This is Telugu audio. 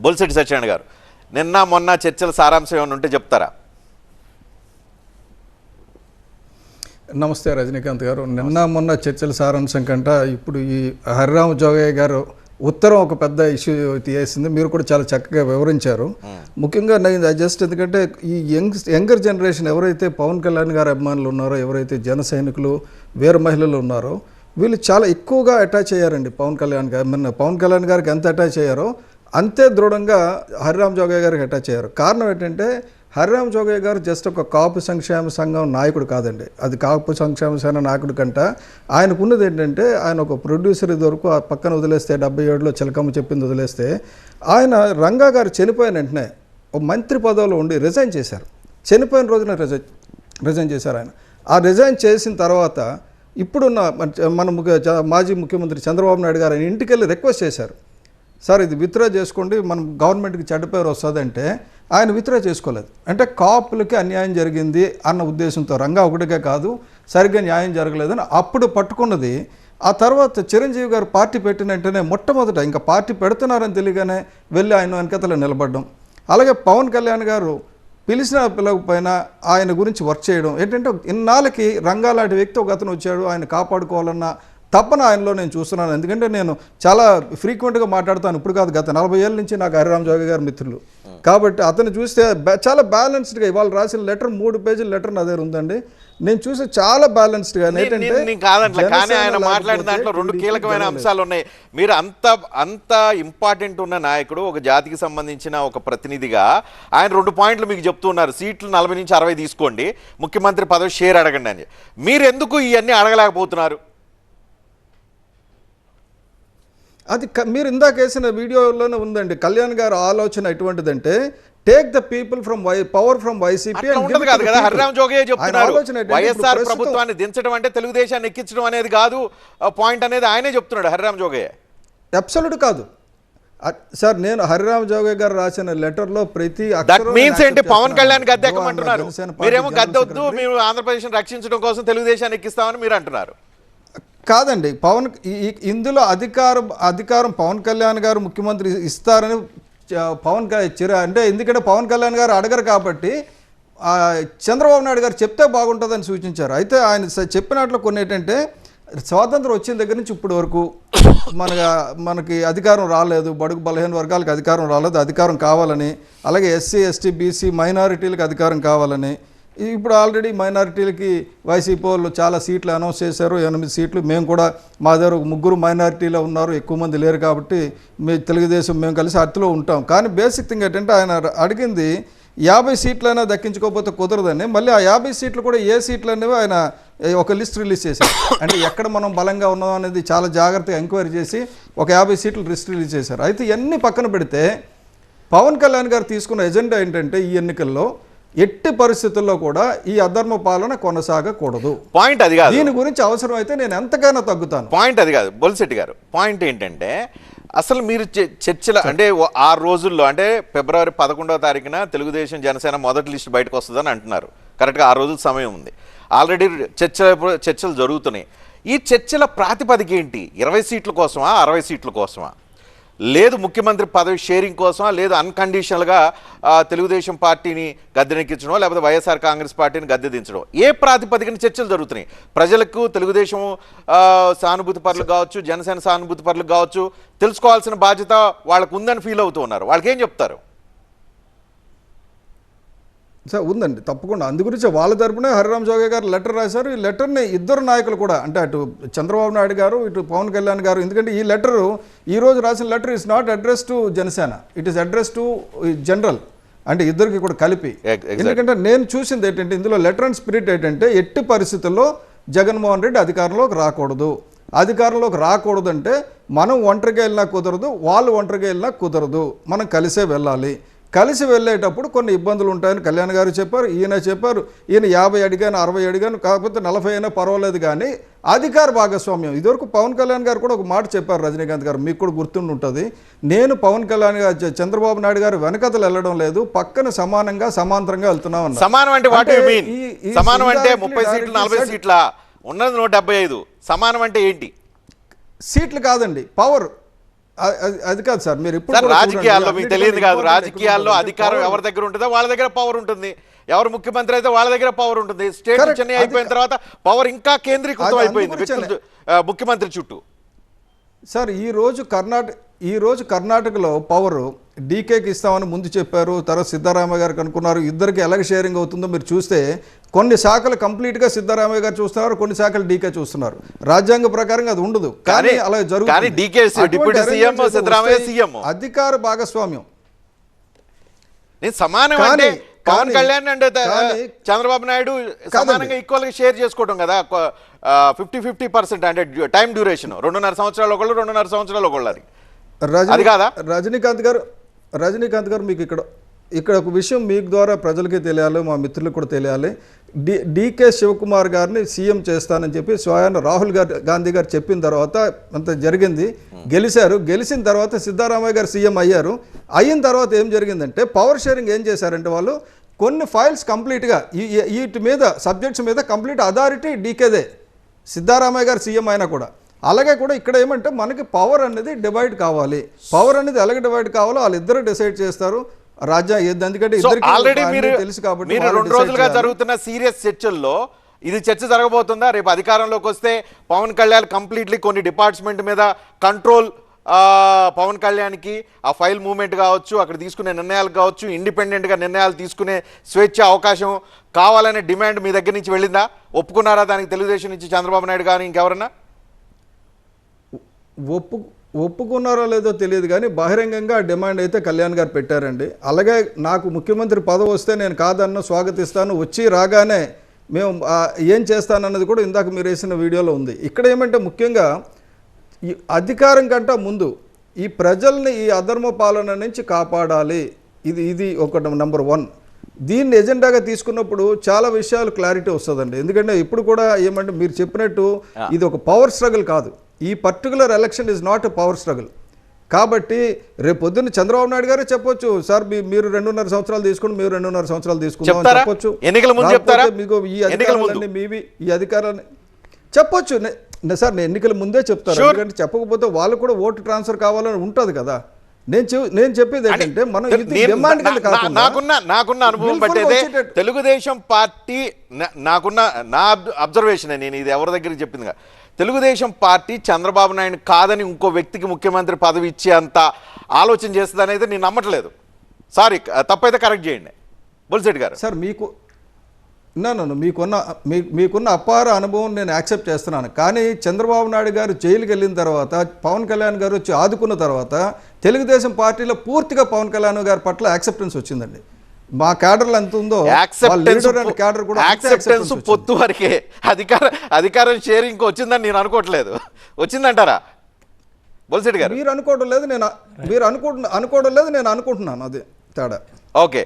బొలిశెట్టి సత్యనారాయణ గారు, నిన్న మొన్న చర్చల సారాంశం ఏమైనా ఉంటే చెప్తారా? నమస్తే రజనీకాంత్ గారు. నిన్న మొన్న చర్చల సారాంశం కంటే ఇప్పుడు ఈ హరిరామ జోగయ్య గారు ఉత్తరం ఒక పెద్ద ఇష్యూ తీసేసింది. మీరు కూడా చాలా చక్కగా వివరించారు. ముఖ్యంగా నేను జస్ట్ ఎందుకంటే ఈ యంగర్ జనరేషన్ ఎవరైతే పవన్ కళ్యాణ్ గారి అభిమానులు ఉన్నారో, ఎవరైతే జన సైనికులు, వీర మహిళలు ఉన్నారో, వీళ్ళు చాలా ఎక్కువగా అటాచ్ అయ్యారండి పవన్ కళ్యాణ్ గారు. పవన్ కళ్యాణ్ గారికి ఎంత అటాచ్ అయ్యారో అంతే దృఢంగా హరిరామ జోగయ్య గారికి అటాచ్ అయ్యారు. కారణం ఏంటంటే హరిరామ జోగయ్య గారు జస్ట్ ఒక కాపు సంక్షేమ సంఘం నాయకుడు కాదండి. అది కాపు సంక్షేమ సంఘ నాయకుడు కంటే ఆయనకు ఉన్నది ఏంటంటే, ఆయన ఒక ప్రొడ్యూసర్ ఇదివరకు ఆ పక్కన వదిలేస్తే 77లో చిలకమ్మ చెప్పింది వదిలేస్తే, ఆయన రంగా గారు చనిపోయిన వెంటనే ఒక మంత్రి పదవిలో ఉండి రిజైన్ చేశారు. చనిపోయిన రోజున రిజైన్ చేశారు ఆయన. ఆ రిజైన్ చేసిన తర్వాత ఇప్పుడున్న మన మాజీ ముఖ్యమంత్రి చంద్రబాబు నాయుడు గారు ఆయన ఇంటికి వెళ్ళి రిక్వెస్ట్ చేశారు, సార్ ఇది విత్డ్రా చేసుకోండి, మనం గవర్నమెంట్కి చెడ్డ పేరు వస్తుందంటే ఆయన విత్డ్రా చేసుకోలేదు. అంటే కాపులకి అన్యాయం జరిగింది అన్న ఉద్దేశంతో, రంగా ఒకటికే కాదు సరిగ్గా న్యాయం జరగలేదని అప్పుడు పట్టుకున్నది. ఆ తర్వాత చిరంజీవి గారు పార్టీ పెట్టిన వెంటనే మొట్టమొదట ఇంకా పార్టీ పెడుతున్నారని తెలియగానే వెళ్ళి ఆయన వెనకతలో నిలబడడం. అలాగే పవన్ కళ్యాణ్ గారు పిలిచినా పిలవకపోయినా ఆయన గురించి వర్క్ చేయడం. ఏంటంటే ఇన్నాళ్ళకి రంగా లాంటి వ్యక్తి ఒక అతను వచ్చాడు, ఆయన కాపాడుకోవాలన్న తప్పన ఆయనలో నేను చూస్తున్నాను. ఎందుకంటే నేను చాలా ఫ్రీక్వెంట్గా మాట్లాడతాను, ఇప్పుడు కాదు గత 40 ఏళ్ళ నుంచి నాకు హరిరామ జోగయ్య గారు మిత్రులు. కాబట్టి అతను చూస్తే చాలా బ్యాలెన్స్డ్గా, ఇవాళ రాసిన లెటర్ 3 పేజీల లెటర్ నా దగ్గర ఉందండి. నేను చూసి చాలా బ్యాలెన్స్డ్గా కానీ ఆయన మాట్లాడిన దాంట్లో 2 కీలకమైన అంశాలు ఉన్నాయి. మీరు అంత ఇంపార్టెంట్ ఉన్న నాయకుడు, ఒక జాతికి సంబంధించిన ఒక ప్రతినిధిగా ఆయన 2 పాయింట్లు మీకు చెప్తున్నారు. సీట్లు 40 నుంచి 60 తీసుకోండి, ముఖ్యమంత్రి పదవి షేర్ అడగండి అని. మీరు ఎందుకు ఇవన్నీ అడగలేకపోతున్నారు? అది మీరు ఇందాక వేసిన వీడియోలోనే ఉందండి. కళ్యాణ్ గారు ఆలోచన ఎటువంటిదంటే, take the people from power from YCP. Harirama Jogaiah చెప్తున్నారు వైఎస్ఆర్ ప్రభుత్వాన్ని దించడం అంటే తెలుగుదేశాన్ని ఎక్కించడం అనేది కాదు పాయింట్ అనేది ఆయనే చెప్తున్నాడు హరిరామ జోగయ్య. అబ్సల్యూట్ కాదు సార్. నేను హరిరామ జోగయ్య గారు రాసిన లెటర్లో ప్రతి మీన్స్ ఏంటి, పవన్ కళ్యాణ్ గద్దె ఎక్కమంటున్నారు, మీరేమో గద్దె వద్దు, మీరు ఆంధ్రప్రదేశ్ రక్షించడం కోసం తెలుగుదేశాన్ని ఎక్కిస్తామని మీరు అంటున్నారు. కాదండి, ఇందులో అధికారం పవన్ కళ్యాణ్ గారు ముఖ్యమంత్రి ఇస్తారని అంటే ఎందుకంటే పవన్ కళ్యాణ్ గారు అడగరు కాబట్టి చంద్రబాబు నాయుడు గారు చెప్తే బాగుంటుందని సూచించారు. అయితే ఆయన చెప్పినట్లు కొన్ని ఏంటంటే, స్వాతంత్రం వచ్చిన దగ్గర నుంచి ఇప్పటి వరకు మనకి అధికారం రాలేదు, బడుగు బలహీన వర్గాలకు అధికారం రాలేదు, అధికారం కావాలని, అలాగే ఎస్సీ ఎస్టీ బీసీ మైనారిటీలకు అధికారం కావాలని. ఇప్పుడు ఆల్రెడీ మైనారిటీలకి వైసీపీ వాళ్ళు చాలా సీట్లు అనౌన్స్ చేశారు, 8 సీట్లు. మేము కూడా మా దగ్గర 3 మైనారిటీలో ఉన్నారు, ఎక్కువ మంది లేరు కాబట్టి తెలుగుదేశం మేము కలిసి అట్టులో ఉంటాం. కానీ బేసిక్ థింగ్ ఏంటంటే ఆయన అడిగింది 50 సీట్లైనా దక్కించుకోకపోతే కుదరదని. మళ్ళీ ఆ 50 సీట్లు కూడా ఏ సీట్లు అనేవి ఆయన ఒక లిస్ట్ రిలీజ్ చేశారు. అంటే ఎక్కడ మనం బలంగా ఉన్నాం అనేది చాలా జాగ్రత్తగా ఎంక్వైరీ చేసి ఒక 50 సీట్లు లిస్ట్ రిలీజ్ చేశారు. అయితే ఇవన్నీ పక్కన పెడితే పవన్ కళ్యాణ్ గారు తీసుకున్న ఎజెండా ఏంటంటే, ఈ ఎన్నికల్లో ఎట్టి పరిస్థితుల్లో కూడా ఈ అధర్మ పాలన కొనసాగకూడదు. పాయింట్ అది కాదు. దీని గురించి అవసరం అయితే నేను ఎంతకైనా తగ్గుతాను. పాయింట్ అది కాదు బొలిశెట్టి గారు. పాయింట్ ఏంటంటే, అసలు మీరు చర్చల అంటే ఆ రోజుల్లో అంటే ఫిబ్రవరి 11వ తారీఖున తెలుగుదేశం జనసేన మొదటి లిస్ట్ బయటకు వస్తుందని అంటున్నారు. కరెక్ట్గా 6 రోజుల సమయం ఉంది. ఆల్రెడీ చర్చలు జరుగుతున్నాయి. ఈ చర్చల ప్రాతిపదిక ఏంటి? 20 సీట్ల కోసమా, 60 సీట్ల కోసమా, లేదు ముఖ్యమంత్రి పదవి షేరింగ్ కోసమా, లేదు అన్కండిషనల్గా తెలుగుదేశం పార్టీని గద్దెనెక్కించడం, లేకపోతే వైఎస్ఆర్ కాంగ్రెస్ పార్టీని గద్దె దించడం? ఏ ప్రాతిపదికన చర్చలు జరుగుతున్నాయి? ప్రజలకు తెలుగుదేశం సానుభూతి పరులు కావచ్చు, జనసేన సానుభూతి పరులు కావచ్చు, తెలుసుకోవాల్సిన బాధ్యత వాళ్ళకు ఉందని ఫీల్ అవుతూ ఉన్నారు. వాళ్ళకి ఏం చెప్తారు? సార్ ఉందండి, తప్పకుండా. అందు గురించి వాళ్ళ తరపునే హరిరామ జోగయ్య గారు లెటర్ రాశారు. ఈ లెటర్ని 2 నాయకులు కూడా, అంటే అటు చంద్రబాబు నాయుడు గారు, ఇటు పవన్ కళ్యాణ్ గారు, ఎందుకంటే ఈ లెటరు ఈరోజు రాసిన letter is not address to Janasena, it is address to general, అంటే ఇద్దరికి కూడా కలిపి. ఎందుకంటే నేను చూసింది ఏంటంటే, ఇందులో లెటర్ అండ్ స్పిరిట్ ఏంటంటే, ఎట్టి పరిస్థితుల్లో జగన్మోహన్ రెడ్డి అధికారంలోకి రాకూడదు. అధికారంలోకి రాకూడదంటే మనం ఒంటరిగా వెళ్ళినా కుదరదు, వాళ్ళు ఒంటరిగా వెళ్ళినా కుదరదు, మనం కలిసే వెళ్ళాలి. కలిసి వెళ్ళేటప్పుడు కొన్ని ఇబ్బందులు ఉంటాయని కళ్యాణ్ గారు చెప్పారు, ఈయన చెప్పారు. ఈయన 50 అడిగాను, 60 అడిగాను, కాకపోతే 40 అయినా పర్వాలేదు, కానీ అధికార భాగస్వామ్యం. ఇదివరకు పవన్ కళ్యాణ్ గారు కూడా ఒక మాట చెప్పారు, రజనీకాంత్ గారు, మీకు కూడా గుర్తుండి ఉంటుంది. నేను పవన్ కళ్యాణ్ గారు చంద్రబాబు నాయుడు గారు వెనకతలు వెళ్ళడం లేదు, పక్కన సమానంగా సమాంతరంగా వెళ్తున్నాం అన్నారు. సమానం అంటే వాట్ యు మీన్? సమానం అంటే 30 సీట్లు 40 సీట్ల ఉన్నది 175. సమానం అంటే ఏంటి? సీట్లు కాదండి, పవర్. అది కాదు సార్, మీరు ఇప్పుడు సార్ కూడా రాజకీయాల్లో చూడండి, మీకు అన్నిటికన్నా తెలియదు కాదు, important రాజకీయాల్లో ఎక్కడ అధికారం ఉంటుంది? ఎవరి దగ్గర ఉంటుందో వాళ్ళ దగ్గర పవర్ ఉంటుంది. ఎవరు ముఖ్యమంత్రి అయితే వాళ్ళ దగ్గర పవర్ ఉంటుంది. State Correct. చెన్నై అయిపోయిన తర్వాత పవర్ ఇంకా కేంద్రీకృతం అది అయిపోయింది అందుకు వ్యక్తులు ముఖ్యమంత్రి చుట్టూ. సార్ ఈ రోజు కర్ణాటకలో పవర్ డీకేకి ఇస్తామని ముందు చెప్పారు, తర్వాత సిద్ధరామయ్య గారికి అనుకున్నారు. ఇద్దరికి ఎలాగ షేరింగ్ అవుతుందో మీరు చూస్తే కొన్ని శాఖలు కంప్లీట్గా సిద్ధరామయ్య గారు చూస్తున్నారు, కొన్ని శాఖలు డీకే చూస్తున్నారు. రాజ్యాంగ ప్రకారంగా అది ఉండదు, కానీ అలా కానీ జరుగుతుంది. డీకే అటువంటి డిప్యూటీ సీఎం, arrangements సిద్ధరామయ్య వస్తే సీఎం. అధికార భాగస్వామ్యం నేను సమానం కానీ- అంటే పవన్ కానీ- కళ్యాణ్ అండ్ కానీ- చంద్రబాబు నాయుడు సమానంగా ఈక్వల్ గా షేర్ చేసుకోవడం కదా. 50-50% అంటే టైం డ్యూరేషన్ 2.5 సంవత్సరాలు ఒకళ్ళు, 2.5 సంవత్సరాలు ఒకళ్ళు. అది కాదా? రజనీకాంత్ గారు మీకు ఇక్కడ ఒక విషయం మీకు ద్వారా ప్రజలకి తెలియాలి, మా మిత్రులకు కూడా తెలియాలి. డికే శివకుమార్ గారిని సీఎం చేస్తానని చెప్పి స్వయాన రాహుల్ గాంధీ గారు చెప్పిన తర్వాత అంత జరిగింది. గెలిచారు. గెలిచిన తర్వాత సిద్ధరామయ్య గారు సీఎం అయ్యారు. అయిన తర్వాత ఏం జరిగిందంటే పవర్ షేరింగ్ ఏం చేశారంటే వాళ్ళు కొన్ని ఫైల్స్ కంప్లీట్గా వీటి మీద సబ్జెక్ట్స్ మీద కంప్లీట్ అథారిటీ డీకేదే, సిద్ధరామయ్య గారు సీఎం అయినా కూడా. అలాగే కూడా ఇక్కడ ఏమంటే మనకి పవర్ అనేది డివైడ్ కావాలి. పవర్ అనేది ఎలాగ డివైడ్ కావాలో వాళ్ళిద్దరూ డిసైడ్ చేస్తారు. ఎందుకంటే ఆల్రెడీ మీరు తెలుసు కాబట్టి మీరు వాళ్ళు 2 decide రోజులుగా చేయాలి. జరుగుతున్న సీరియస్ చర్చల్లో ఇది చర్చ జరగబోతుందా? రేపు అధికారంలోకి వస్తే పవన్ కళ్యాణ్ కంప్లీట్లీ కొన్ని డిపార్ట్మెంట్ మీద కంట్రోల్, పవన్ కళ్యాణ్కి ఆ ఫైల్ మూవ్మెంట్ కావచ్చు, అక్కడ తీసుకునే నిర్ణయాలు కావచ్చు, ఇండిపెండెంట్గా నిర్ణయాలు తీసుకునే స్వేచ్ఛ అవకాశం కావాలనే డిమాండ్ మీ దగ్గర నుంచి వెళ్ళిందా? ఒప్పుకున్నారా దానికి తెలుగుదేశం నుంచి చంద్రబాబు నాయుడు కానీ ఇంకెవరన్నా? ఒప్పుకున్నారో లేదో తెలియదు కానీ బహిరంగంగా ఆ డిమాండ్ అయితే కళ్యాణ్ గారు పెట్టారండి. అలాగే నాకు ముఖ్యమంత్రి పదవి వస్తే నేను కాదన్న స్వాగతిస్తాను, వచ్చి రాగానే మేము ఏం చేస్తానన్నది కూడా ఇందాక మీరు వేసిన వీడియోలో ఉంది. ఇక్కడ ఏమంటే ముఖ్యంగా ఈ అధికారం కంటే ముందు ఈ ప్రజల్ని ఈ అధర్మ పాలన నుంచి కాపాడాలి. ఇది ఒక నెంబర్ 1. దీన్ని ఎజెండాగా తీసుకున్నప్పుడు చాలా విషయాలు క్లారిటీ వస్తుందండి. ఎందుకంటే ఇప్పుడు కూడా ఏమంటే మీరు చెప్పినట్టు ఇది ఒక పవర్ స్ట్రగుల్ కాదు. ఈ particular election is not a power struggle. కాబట్టి రేపు పొద్దున్న చంద్రబాబు నాయుడు గారే చెప్పొచ్చు, సార్ మీరు 2.5 సంవత్సరాలు తీసుకుని మేము 2.5 సంవత్సరాలు తీసుకుంటాం చెప్పొచ్చు. ఎన్నికల ముందు చెప్తారా? మీకు ఈ అధికారాలన్నీ మీవి, ఈ అధికారాన్ని చెప్పొచ్చు సార్. నేను ఎన్నికల ముందే చెప్తాను. ఎందుకంటే చెప్పకపోతే వాళ్ళు కూడా ఓటు ట్రాన్స్ఫర్ కావాలని ఉంటుంది కదా. నేను చెప్పేది ఏంటంటే మనం నాకున్న అనుభవం బట్టేదే తెలుగుదేశం పార్టీ, నా అబ్జర్వేషన్, నేను ఇది ఎవరి దగ్గరికి చెప్పిందిగా, తెలుగుదేశం పార్టీ చంద్రబాబు నాయుడు కాదని ఇంకో వ్యక్తికి ముఖ్యమంత్రి పదవి ఇచ్చే అంత ఆలోచన చేస్తుంది అనేది నేను నమ్మట్లేదు. సారీ, తప్పైతే కరెక్ట్ చేయండి బొలిశెట్టి గారు. సార్ మీకున్న అపార అనుభవం నేను యాక్సెప్ట్ చేస్తున్నాను. కానీ చంద్రబాబు నాయుడు గారు జైలుకి వెళ్ళిన తర్వాత, పవన్ కళ్యాణ్ గారు వచ్చి ఆదుకున్న తర్వాత తెలుగుదేశం పార్టీలో పూర్తిగా పవన్ కళ్యాణ్ గారి పట్ల యాక్సెప్టెన్స్ వచ్చిందండి. మా క్యాడర్లు ఎంత ఉందో యాక్సెప్టెన్స్ పొత్తు వరకే, అధికారం షేరింగ్ వచ్చిందని నేను అనుకోవట్లేదు. వచ్చిందంటారా బొలిశెట్టి గారు? మీరు అనుకోవడం లేదు, నేను అనుకుంటున్నాను. అది తేడా. ఓకే.